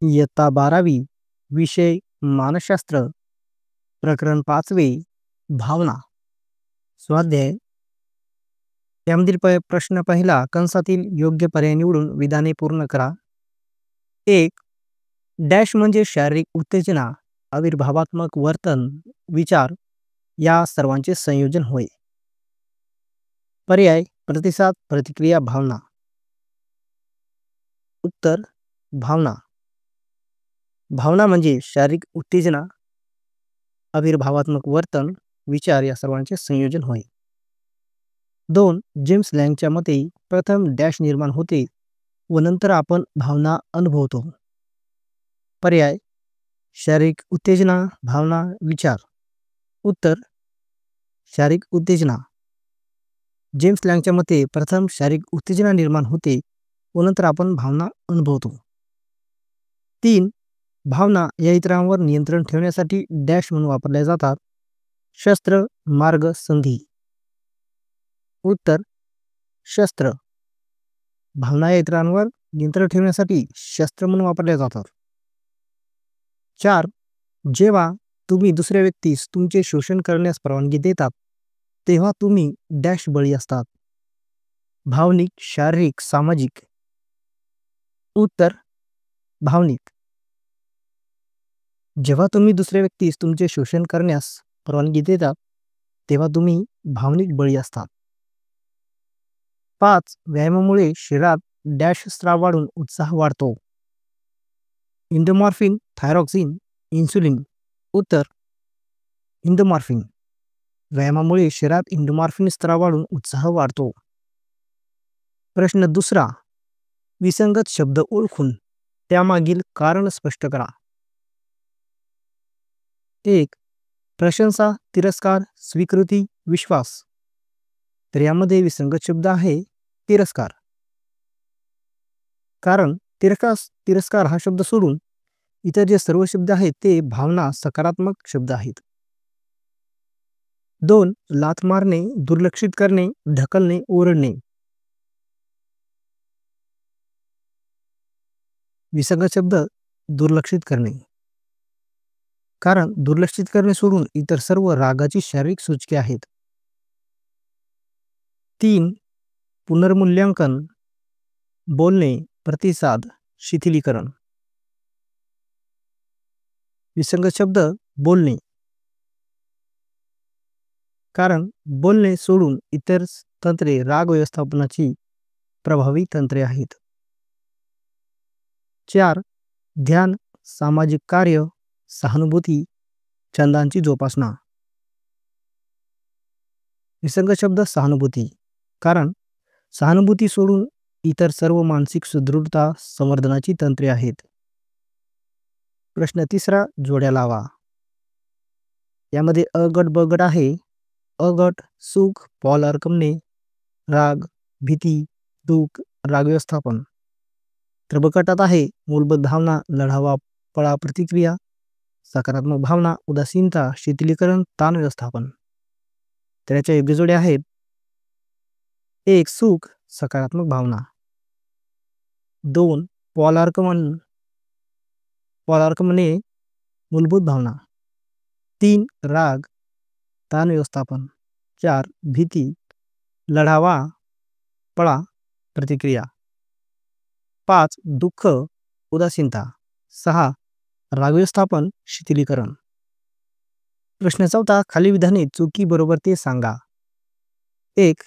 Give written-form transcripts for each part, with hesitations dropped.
इयत्ता 12वी विषय मानसशास्त्र प्रकरण 5वे भावना स्वाध्याय यामधील प्रश्न पहिला कंसातील योग्य पर्याय निवडून विधाने पूर्ण करा. 1. डॅश म्हणजे शारीरिक उत्तेजना, आविर्भावात्मक वर्तन, विचार या सर्वांचे संयोजन होय. पर्याय प्रतिसाद, प्रतिक्रिया, भावना. उत्तर भावना. भावना म्हणजे शारीरिक उत्तेजना, आविर्भावात्मक वर्तन, विचार या सर्वांचे संयोजन होय. 2. जेम्स लँगच्या मते प्रथम डॅश निर्माण होते व नंतर आपण भावना अनुभवतो. पर्याय शारीरिक उत्तेजना, भावना, विचार. उत्तर शारीरिक उत्तेजना. जेम्स लँगच्या मते प्रथम शारीरिक उत्तेजना निर्माण होते व नंतर आपण भावना अनुभवतो. 3. भावना या इतरांवर नियंत्रण ठेवण्यासाठी डॅश म्हणून वापरल्या जातात. शस्त्र, मार्ग, संधी. उत्तर शस्त्र. भावना या इतरांवर नियंत्रण ठेवण्यासाठी शस्त्र म्हणून वापरल्या जातात. 4. जेव्हा तुम्ही दुसऱ्या व्यक्तीस तुमचे शोषण करण्यास परवानगी देतात तेव्हा तुम्ही डॅश बळी असतात. भावनिक, शारीरिक, सामाजिक. उत्तर भावनिक. जेव्हा तुम्ही दुसऱ्या व्यक्तीस तुमचे शोषण करण्यास परवानगी देतात तेव्हा तुम्ही भावनिक बळी असतात. 5. व्यायामामुळे शरीरात डॅश स्राव वाढून उत्साह वाढतो. इंडोमॉर्फिन, थायरॉक्सिन, इन्सुलिन. उत्तर इंडोमॉर्फिन. व्यायामामुळे शरीरात इंडोमॉर्फिन स्राव वाढून उत्साह वाढतो. प्रश्न दुसरा. विसंगत शब्द ओळखून त्यामागील कारण स्पष्ट करा. 1. प्रशंसा, तिरस्कार, स्वीकृती, विश्वास. तर यामध्ये विसंगत शब्द आहे तिरस्कार. कारण तिरस्कार हा शब्द सोडून इतर जे सर्व शब्द आहेत ते भावना, सकारात्मक शब्द आहेत. 2. लाथ मारणे, दुर्लक्षित करणे, ढकलणे, ओरडणे. विसंगत शब्द दुर्लक्षित करणे. कारण दुर्लक्षित करणे सोडून इतर सर्व रागाची शारीरिक सूचके आहेत. 3. पुनर्मूल्यांकन, बोलणे, प्रतिसाद, शिथिलीकरण. विसंगत शब्द बोलणे. कारण बोलणे सोडून इतर तंत्रे राग व्यवस्थापनाची प्रभावी तंत्रे आहेत. 4. ध्यान, सामाजिक कार्य, सहानुभूती, छंदांची जोपासना. विसंगत शब्द सहानुभूती. कारण सहानुभूती सोडून इतर सर्व मानसिक सुदृढता संवर्धनाची तंत्रे आहेत. प्रश्न तिसरा. जोड्या लावा. यामध्ये अ गट ब गट आहे. अ गट सुख, पॉल अरकमने, राग, भीती, दुःख, राग व्यवस्थापन. तर ब गटात आहे मूलभूत भावना, लढावा, पळा, प्रतिक्रिया, सकारात्मक भावना, उदासीनता, शिथिलीकरण, ताण व्यवस्थापन. तर याच्या योग्य जोड्या आहेत. 1. सुख, सकारात्मक भावना. 2. पॉल अरकमने, मूलभूत भावना. 3. राग, ताण व्यवस्थापन. 4. भीती, लढावा, पळा, प्रतिक्रिया. 5. दुःख, उदासीनता. 6. राग व्यवस्थापन, शिथिलीकरण. प्रश्न चौथा. खाली विधाने चुकी बरोबर ते सांगा. 1.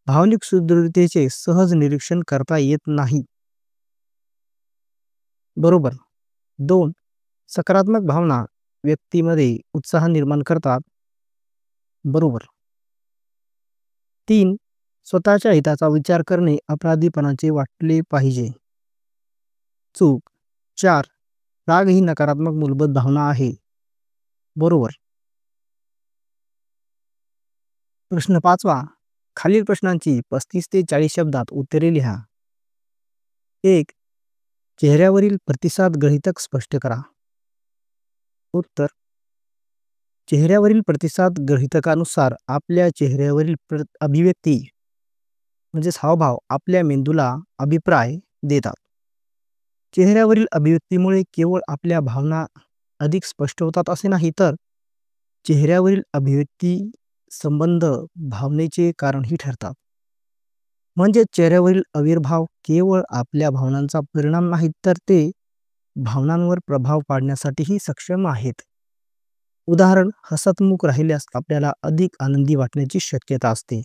भावनिक सुदृढतेचे सहज निरीक्षण करता येत नाही. बरोबर. 2. सकारात्मक भावना व्यक्तीमध्ये उत्साह निर्माण करतात. बरोबर. 3. स्वतःच्या हिताचा विचार करणे अपराधीपणाचे वाटले पाहिजे. चूक. 4. राग ही नकारात्मक मूलभूत भावना आहे. बरोबर. प्रश्न 5वा. खालील प्रश्नांची 35 ते 40 शब्दात उत्तरे लिहा. 1. चेहऱ्यावरील प्रतिसाद गृहीतक स्पष्ट करा. उत्तर चेहऱ्यावरील प्रतिसाद गृहीतकानुसार आपल्या चेहऱ्यावरील अभिव्यक्ती म्हणजेच हावभाव आपल्या मेंदूला अभिप्राय देतात. चेहऱ्यावरील अभिव्यक्तीमुळे केवळ आपल्या भावना अधिक स्पष्ट होतात असे नाही, तर चेहऱ्यावरील अभिव्यक्ती संबंध भावनेचे कारणही ठरतात. म्हणजे चेहऱ्यावरील आविर्भाव केवळ आपल्या भावनांचा परिणाम नाहीत, तर ते भावनांवर प्रभाव पाडण्यासाठीही सक्षम आहेत. उदाहरण, हसतमुख राहिल्यास आपल्याला अधिक आनंदी वाटण्याची शक्यता असते.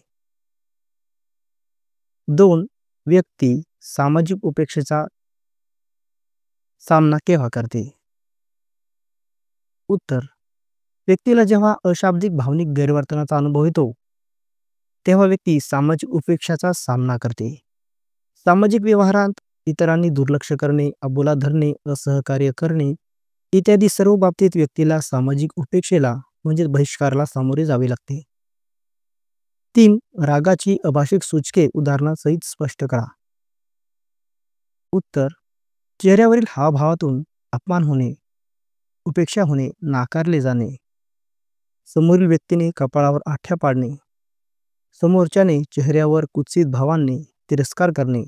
2. व्यक्ती सामाजिक उपेक्षेचा सामना केव्हा करते? उत्तर, व्यक्तीला जेव्हा अशाब्दिक भावनिक गैरवर्तनाचा अनुभव येतो, तेव्हा व्यक्ती सामाजिक उपेक्षाचा सामना करते. सामाजिक व्यवहारात इतरांनी दुर्लक्ष करणे, अबोला धरणे, असहकार्य करणे इत्यादी सर्व बाबतीत व्यक्तीला सामाजिक उपेक्षेला म्हणजे बहिष्काराला सामोरे जावे लागते. 3. रागाची अभाषिक सूचके उदाहरणासहित स्पष्ट करा. उत्तर, चेहऱ्यावरील हावभावातून अपमान होणे, उपेक्षा होणे, नाकारले जाणे, समोरील व्यक्तीने कपाळावर आठ्या पाडणे, समोरच्याने चेहऱ्यावर कुत्सित भावांनी तिरस्कार करणे,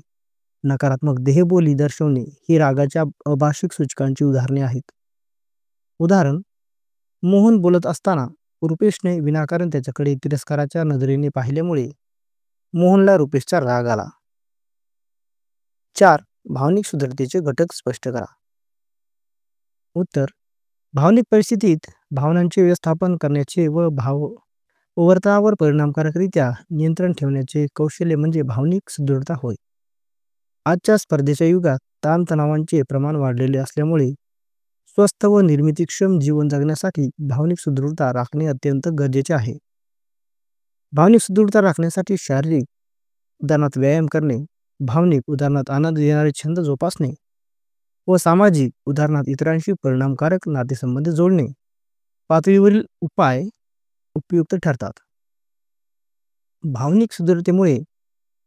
नकारात्मक देहबोली दर्शवणे ही रागाच्या अभाषिक सूचकांची उदाहरणे आहेत. उदाहरण, मोहन बोलत असताना रुपेशने विनाकारण त्याच्याकडे तिरस्काराच्या नजरेने पाहिल्यामुळे मोहनला रुपेशचा राग आला. 4. भावनिक सुदृढतेचे घटक स्पष्ट करा. उत्तर, भावनिक परिस्थितीत भावनांचे व्यवस्थापन करण्याचे व वर्तनावर परिणामकारकरित्या नियंत्रण ठेवण्याचे कौशल्य म्हणजे भावनिक सुदृढता होय. आजच्या स्पर्धेच्या युगात ताणतणावांचे प्रमाण वाढलेले असल्यामुळे स्वस्थ व निर्मितीक्षम जीवन जगण्यासाठी भावनिक सुदृढता राखणे अत्यंत गरजेचे आहे. भावनिक सुदृढता राखण्यासाठी शारीरिक उदाहरणार्थ व्यायाम करणे, भावनिक उदाहरणार्थ आनंद देणारे छंद जोपासणे व सामाजिक उदाहरणार्थ इतरांशी परिणामकारक नातेसंबंध जोडणे पातळीवरील उपाय उपयुक्त ठरतात. भावनिक सुदृढतेमुळे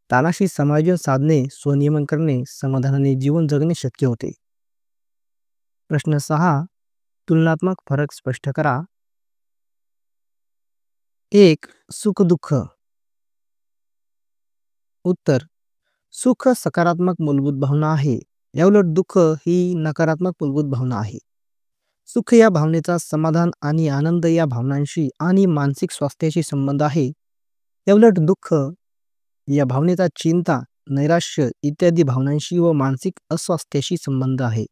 ताणाशी समायोजन साधणे, स्वनियमन करणे, समाधानाने जीवन जगणे शक्य होते. प्रश्न 6. तुलनात्मक फरक स्पष्ट करा. 1. सुख दुःख. उत्तर, सुख सकारात्मक मूलभूत भावना आहे, याउलट दुःख ही नकारात्मक मूलभूत भावना आहे. सुख या भावनेचा समाधान आणि आनंद या भावनांशी आणि मानसिक स्वास्थ्याशी संबंध आहे, याउलट दुःख या भावनेचा चिंता, नैराश्य इत्यादी भावनांशी व मानसिक अस्वास्थ्याशी संबंध आहे.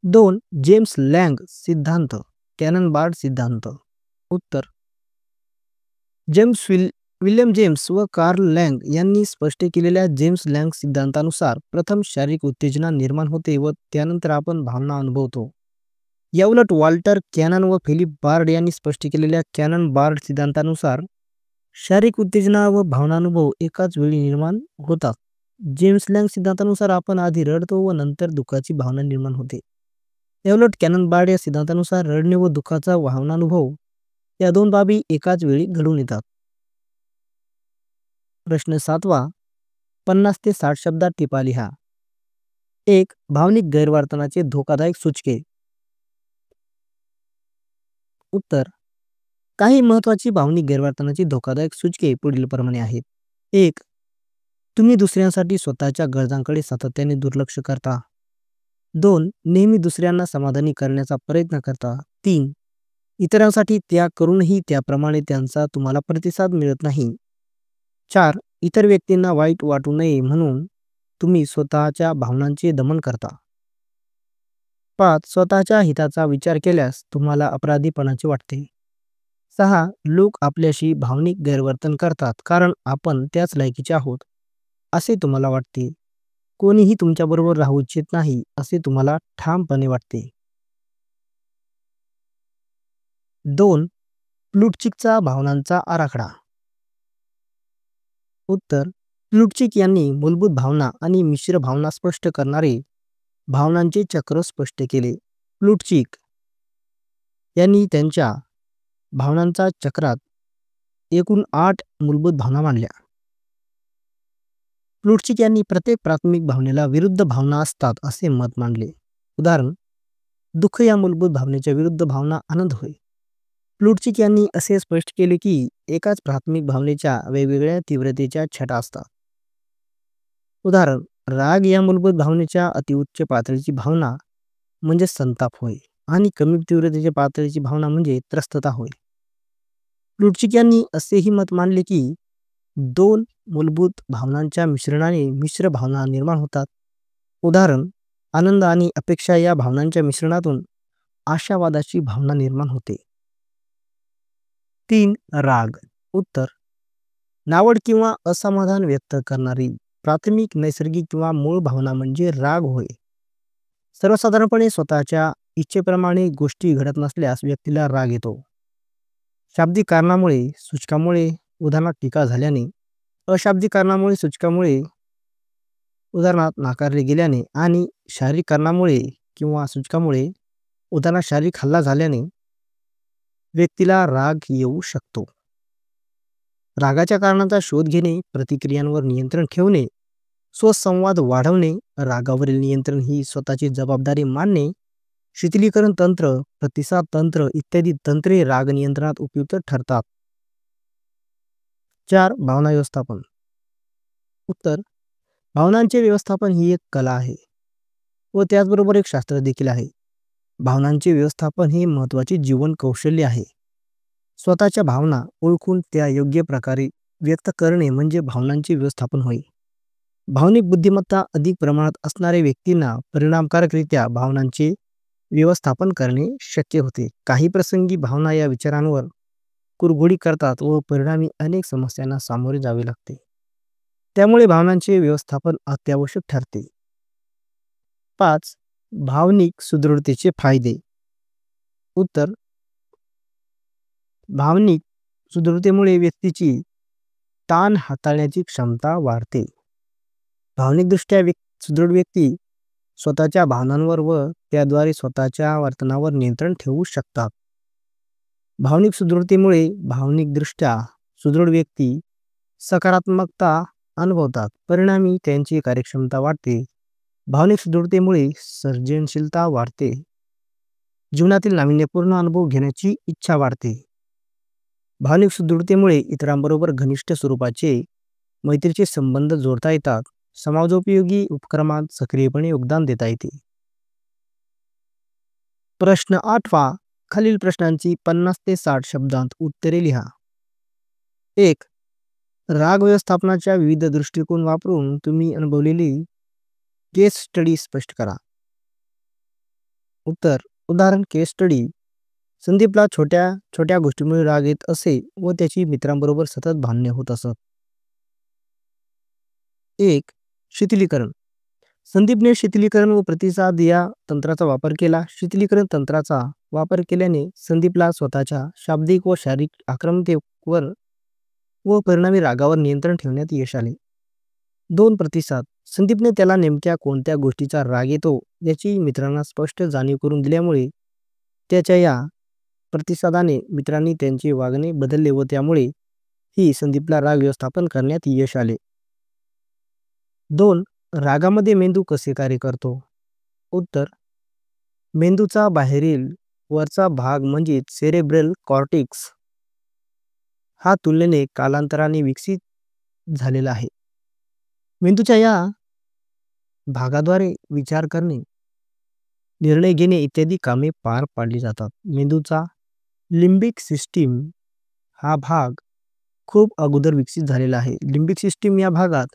2. जेम्स लँग सिद्धांत, कॅनन बार्ड सिद्धांत. उत्तर, विल्यम जेम्स व कार्ल लँग यांनी स्पष्ट केलेल्या जेम्स लँग सिद्धांतानुसार प्रथम शारीरिक उत्तेजना निर्माण होते व त्यानंतर आपण भावना अनुभवतो. याउलट वॉल्टर कॅनन व फिलिप बार्ड यांनी स्पष्ट केलेल्या कॅनन बार्ड सिद्धांतानुसार शारीरिक उत्तेजना व भावनानुभव एकाच वेळी निर्माण होतात. जेम्स लँग सिद्धांतानुसार आपण आधी रडतो व नंतर दुःखाची भावना निर्माण होते. याउलट कॅनन बार्ड या सिद्धांतानुसार रडणे व दुःखाचा भावनानुभव या दोन बाबी एकाच वेळी घडून येतात. प्रश्न 7. 50 ते 60 शब्दात टिपा लिहा. 1. भावनिक गैरवर्तनाचे धोकादायक सूचके. उत्तर, काही महत्त्वाची भावनिक गैरवर्तनाची धोकादायक सूचके पुढीलप्रमाणे आहेत. 1. तुम्ही दुसऱ्यांसाठी स्वतःच्या गरजांकडे सातत्याने दुर्लक्ष करता. 2. नेहमी दुसऱ्यांना समाधानी करण्याचा प्रयत्न करता. 3. इतरांसाठी त्याग करूनही त्याप्रमाणे त्यांचा तुम्हाला प्रतिसाद मिळत नाही. 4. इतर व्यक्तींना वाईट वाटू नये म्हणून तुम्ही स्वतःच्या भावनांचे दमन करता. 5. स्वतःच्या हिताचा विचार केल्यास तुम्हाला अपराधीपणाचे वाटते. 6. लोक आपल्याशी भावनिक गैरवर्तन करतात कारण आपण त्याच लायकीचे आहोत असे तुम्हाला वाटते. कोणीही तुमच्याबरोबर राहू इच्छित नाही असे तुम्हाला ठामपणे वाटते. 2. प्लुटचिकचा भावनांचा आराखडा. उत्तर, प्लुटचिक यांनी मूलभूत भावना आणि मिश्र भावना स्पष्ट करणारे भावनांचे चक्र स्पष्ट केले. प्लुटचिक यांनी त्यांच्या भावनांचा चक्रात एकूण 8 मूलभूत भावना मांडल्या. प्लुटचिक यांनी प्रत्येक प्राथमिक भावनेला विरुद्ध भावना असतात असे मत मांडले. उदाहरण, दुःख या मूलभूत भावनेच्या विरुद्ध भावना आनंद होय. प्लुटचिक यांनी असे स्पष्ट केले की एकाच प्राथमिक भावनेच्या वेगवेगळ्या तीव्रतेच्या छटा असतात. उदाहरण, राग या मूलभूत भावनेच्या अतिउच्च पातळीची भावना म्हणजे संताप होय आणि कमी तीव्रतेच्या पातळीची भावना म्हणजे त्रस्तता होय. प्लुटचिक यांनी असेही मत मांडले की दोन मूलभूत भावनांच्या मिश्रणाने मिश्र भावना निर्माण होतात. उदाहरण, आनंद आणि अपेक्षा या भावनांच्या मिश्रणातून आशावादाची भावना निर्माण होते. 3. राग. उत्तर, नावड किंवा असमाधान व्यक्त करणारी प्राथमिक नैसर्गिक किंवा मूळ भावना म्हणजे राग होय. सर्वसाधारणपणे स्वतःच्या इच्छेप्रमाणे गोष्टी घडत नसल्यास व्यक्तीला राग येतो. शाब्दिक कारणामुळे सूचकामुळे उदाहरणार्थ टीका झाल्याने, अशाब्दिक कारणामुळे सूचकामुळे उदाहरणार्थ नाकारले गेल्याने आणि शारीरिक कारणामुळे किंवा सूचकामुळे उदाहरणार्थ शारीरिक हल्ला झाल्याने व्यक्तीला राग येऊ शकतो. रागाच्या कारणांचा शोध घेणे, प्रतिक्रियांवर नियंत्रण ठेवणे, स्वसंवाद वाढवणे, रागावरील नियंत्रण ही स्वतःची जबाबदारी मानणे, शिथिलीकरण तंत्र, प्रतिसाद तंत्र इत्यादी तंत्रे राग नियंत्रणात उपयुक्त ठरतात. 4. भावना व्यवस्थापन. उत्तर, भावनांचे व्यवस्थापन ही एक कला आहे व त्याचबरोबर एक शास्त्र देखील आहे. भावनांचे व्यवस्थापन हे महत्त्वाचे जीवन कौशल्य आहे. स्वतःच्या भावना ओळखून त्या योग्य प्रकारे व्यक्त करणे म्हणजे भावनांचे व्यवस्थापन होय. भावनिक बुद्धिमत्ता अधिक प्रमाणात असणाऱ्या व्यक्तींना परिणामकारकरित्या भावनांचे व्यवस्थापन करणे शक्य होते. काही प्रसंगी भावना या विचारांवर कुरघोडी करतात व परिणामी अनेक समस्यांना सामोरे जावे लागते. त्यामुळे भावनांचे व्यवस्थापन अत्यावश्यक ठरते. 5. भावनिक सुदृढतेचे फायदे. उत्तर, भावनिक सुदृढतेमुळे व्यक्तीची ताण हाताळण्याची क्षमता वाढते. भावनिकदृष्ट्या सुदृढ व्यक्ती स्वतःच्या भावनांवर व त्याद्वारे स्वतःच्या वर्तनावर नियंत्रण ठेवू शकतात. भावनिक सुदृढतेमुळे भावनिकदृष्ट्या सुदृढ व्यक्ती सकारात्मकता अनुभवतात, परिणामी त्यांची कार्यक्षमता वाढते. भावनिक सुदृढतेमुळे सर्जनशीलता वाढते. जीवनातील नाविन्यपूर्ण अनुभव घेण्याची इच्छा वाढते. भावनिक सुदृढतेमुळे इतरांबरोबर घनिष्ठ स्वरूपाचे मैत्रीचे संबंध जोडता येतात. समाजोपयोगी उपक्रमात सक्रियपणे योगदान देता येते. प्रश्न 8. खालील प्रश्नांची 50 ते 60 शब्दांत उत्तरे लिहा. 1. राग व्यवस्थापनाच्या विविध दृष्टिकोन वापरून तुम्ही अनुभवलेली केस स्टडी स्पष्ट करा. उत्तर, उदाहरण केस स्टडी. संदीपला छोट्या छोट्या गोष्टीमुळे राग येत असे व त्याची मित्रांबरोबर सतत भांडणे होत असत. 1. शिथिलीकरण. संदीपने शिथिलीकरण व प्रतिसाद या तंत्राचा वापर केला. शिथिलीकरण तंत्राचा वापर केल्याने संदीपला स्वतःच्या शाब्दिक व शारीरिक आक्रमकतेवर व परिणामी रागावर नियंत्रण ठेवण्यात यश आले. 2. प्रतिसाद. संदीपने त्याला नेमक्या कोणत्या गोष्टीचा राग येतो याची मित्रांना स्पष्ट जाणीव करून दिल्यामुळे त्याच्या या प्रतिसादाने मित्रांनी त्यांचे वागणे बदलले व त्यामुळे ही संदीपला राग व्यवस्थापन करण्यात यश आले. 2. रागामध्ये मेंदू कसे कार्य करतो. उत्तर, मेंदूचा बाहेरील वरचा भाग म्हणजे सेरेब्रल कॉर्टेक्स हा तुलनेने कालांतराने विकसित झालेला आहे. मेंदूच्या या भागाद्वारे विचार करणे, निर्णय घेणे इत्यादी कामे पार पाडली जातात. मेंदूचा लिम्बिक सिस्टीम हा भाग खूप अगोदर विकसित झालेला आहे. लिम्बिक सिस्टीम या भागात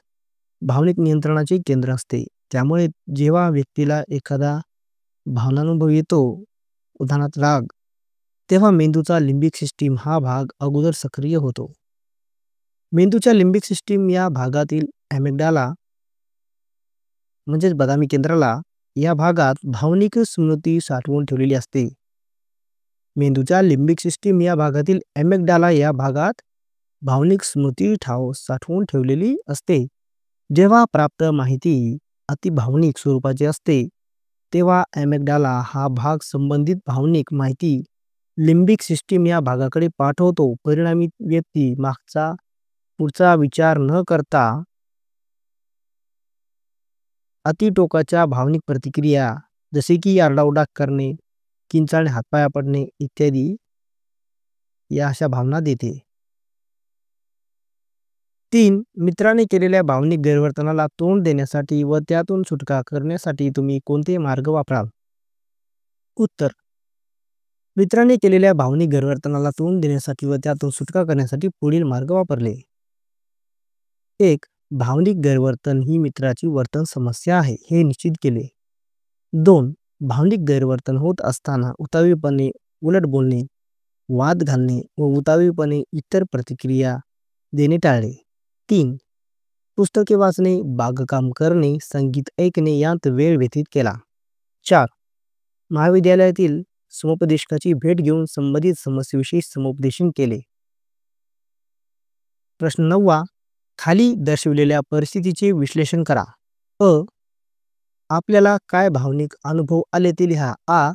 भावनिक नियंत्रणाचे केंद्र असते. त्यामुळे जेव्हा व्यक्तीला एखादा भावनानुभव येतो, उदाहरणार्थ राग, तेव्हा मेंदूचा लिम्बिक सिस्टीम हा भाग अगोदर सक्रिय होतो. मेंदूच्या लिम्बिक सिस्टीम या भागातील ॲमिग्डाला म्हणजेच बदामी केंद्राला या भागात भावनिक स्मृती साठवून ठेवलेली असते. मेंदूच्या लिम्बिक सिस्टीम या भागातील ॲमिग्डाला या भागात भावनिक स्मृती साठवून ठेवलेली असते. जेव्हा प्राप्त माहिती अतिभावनिक स्वरूपाची असते तेव्हा ॲमिग्डाला हा भाग संबंधित भावनिक माहिती लिम्बिक सिस्टीम या भागाकडे पाठवतो. परिणामी व्यक्ती पुढचा विचार न करता अतिटोकाच्या भावनिक प्रतिक्रिया जसे की आरडाओरडा करणे, किंचाळणे, हातपाय पडणे इत्यादी या अशा भावना देते. 3. मित्राने केलेल्या भावनिक गैरवर्तनाला तोंड देण्यासाठी व त्यातून सुटका करण्यासाठी तुम्ही कोणते मार्ग वापराल? उत्तर: मित्राने केलेल्या भावनिक गैरवर्तनाला तोंड देण्यासाठी व त्यातून सुटका करण्यासाठी पुढील मार्ग वापरले. 1. भावनिक गैरवर्तन ही मित्राची वर्तन समस्या आहे हे निश्चित केले. 2. भावनिक गैरवर्तन होत असताना उतावीपणे उलट बोलणे, वाद घालणे व उतावीपणे इतर प्रतिक्रिया देणे टाळले. 3. पुस्तके वाचणे, बागकाम करणे, संगीत ऐकणे यात वेळ व्यतीत केला. 4. महाविद्यालयातील समुपदेशकाची भेट घेऊन संबंधित समस्येविषयी समुपदेशन केले. प्रश्न 9. खाली दर्शविलेल्या परिस्थितीचे विश्लेषण करा. अ. आपल्याला काय भावनिक अनुभव आले ते लिहा. आ.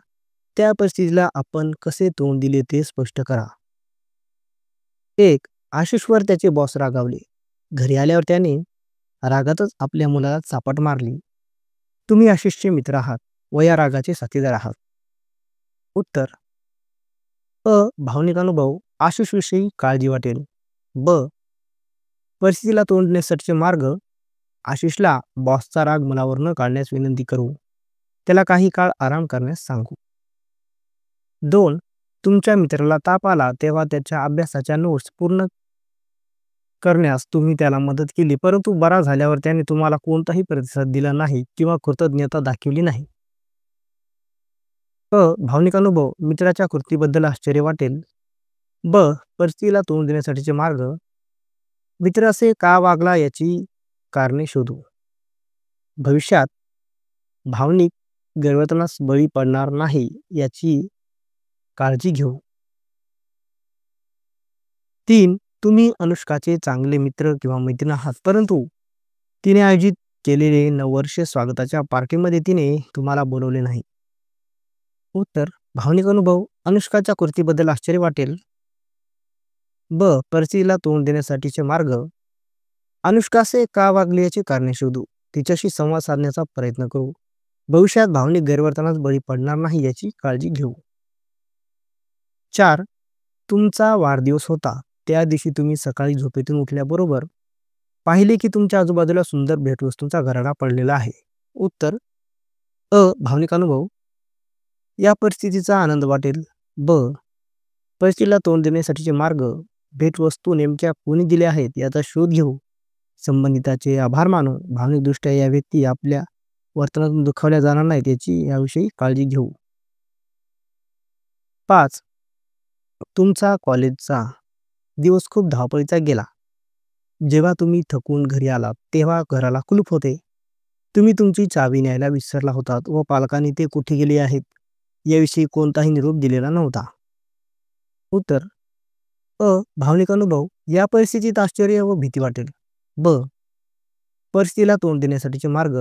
त्या परिस्थितीला आपण कसे तोंड दिले ते स्पष्ट करा. 1. आशिषवर त्याचे बॉस रागावले. घरी आल्यावर त्याने रागातच आपल्या मुलाला चापट मारली. तुम्ही आशिषचे मित्र आहात व या रागाचे साथीदार आहात. उत्तर: अ. भावनिक अनुभव: आशिषविषयी काळजी वाटेल. ब. परिस्थितीला तोंड देण्यासाठीचे मार्ग: आशिषला बॉसचा राग मनावर न काढण्यास विनंती करू. त्याला काही काळ आराम करण्यास सांगू. 2. तुमच्या मित्राला ताप आला तेव्हा त्याच्या अभ्यासाच्या नोट्स पूर्ण करण्यास तुम्ही त्याला मदत केली, परंतु बरा झाल्यावर त्याने तुम्हाला कोणताही प्रतिसाद दिला नाही किंवा कृतज्ञता दाखवली नाही. अ. भावनिक अनुभव: मित्राच्या कृतीबद्दल आश्चर्य वाटेल. ब. परिस्थितीला तोंड देण्यासाठीचे मार्ग: मित्र असे का वागला याची कारणे शोधू. भविष्यात भावनिक गैरवर्तनास बळी पडणार नाही याची काळजी घेऊ. 3. तुम्ही अनुष्काचे चांगले मित्र किंवा मैत्रीण आहात, परंतु तिने आयोजित केलेले नववर्ष स्वागताच्या पार्टीमध्ये तिने तुम्हाला बोलवले नाही. उत्तर: भावनिक अनुभव: अनुष्काच्या कृतीबद्दल आश्चर्य वाटेल. ब. परिस्थितीला तोंड देण्यासाठीचे मार्ग: अनुष्का असे का वागली याची कारणे शोधू. तिच्याशी संवाद साधण्याचा प्रयत्न करू. भविष्यात भावनिक गैरवर्तनास बळी पडणार नाही याची काळजी घेऊ. 4. तुमचा वाढदिवस होता. त्या दिवशी तुम्ही सकाळी झोपेतून उठल्याबरोबर पाहिले की तुमच्या आजूबाजूला सुंदर भेटवस्तूंचा घराडा पडलेला आहे. उत्तर: अ. भावनिक अनुभव: या परिस्थितीचा आनंद वाटेल. ब. परिस्थितीला तोंड देण्यासाठीचे मार्ग: भेटवस्तू नेमक्या कोणी दिल्या आहेत याचा शोध घेऊ. संबंधिताचे आभार मानू. भावनिकदृष्ट्या या व्यक्ती आपल्या वर्तनातून दुखावल्या जाणार नाहीत याविषयी काळजी घेऊ. 5. तुमचा कॉलेजचा दिवस खूप धावपळीचा गेला. जेव्हा तुम्ही थकून घरी आलात तेव्हा घराला कुलूप होते. तुम्ही तुमची चावी न्यायला विसरला होतात व पालकांनी ते कुठे गेले आहेत याविषयी कोणताही निरोप दिलेला नव्हता. उत्तर: अ. भावनिक अनुभव: या परिस्थितीत आश्चर्य व भीती वाटेल. ब. परिस्थितीला तोंड देण्यासाठीचे मार्ग: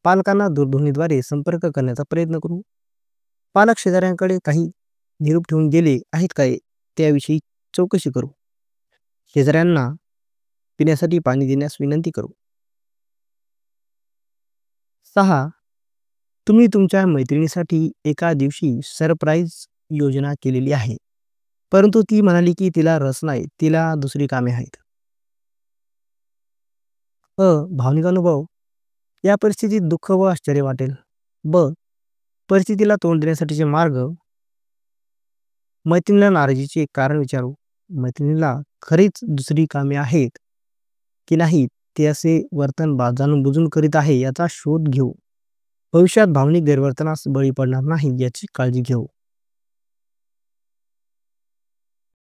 पालकांना दूरध्वनीद्वारे संपर्क करण्याचा प्रयत्न करू. पालक शेजाऱ्यांकडे काही निरोप ठेवून गेले आहेत काय त्याविषयी चौकशी करू. शेजाऱ्यांना पिण्यासाठी पाणी देण्यास विनंती करू. 6. तुम्ही तुमच्या मैत्रिणीसाठी एका दिवशी सरप्राईज योजना केलेली आहे, परंतु ती म्हणाली की तिला रस नाही, तिला दुसरी कामे आहेत. अ. भावनिक अनुभव: या परिस्थितीत दुःख व आश्चर्य वाटेल. ब. परिस्थितीला तोंड देण्यासाठीचे मार्ग: मैत्रिणीला नाराजीचे कारण विचारू. मैत्रिणीला खरीच दुसरी कामे आहेत की नाही ते असे वर्तन जाणून बुजून करीत आहे याचा शोध घेऊ. भविष्यात भावनिक गैरवर्तनास बळी पडणार नाही याची काळजी घेऊ.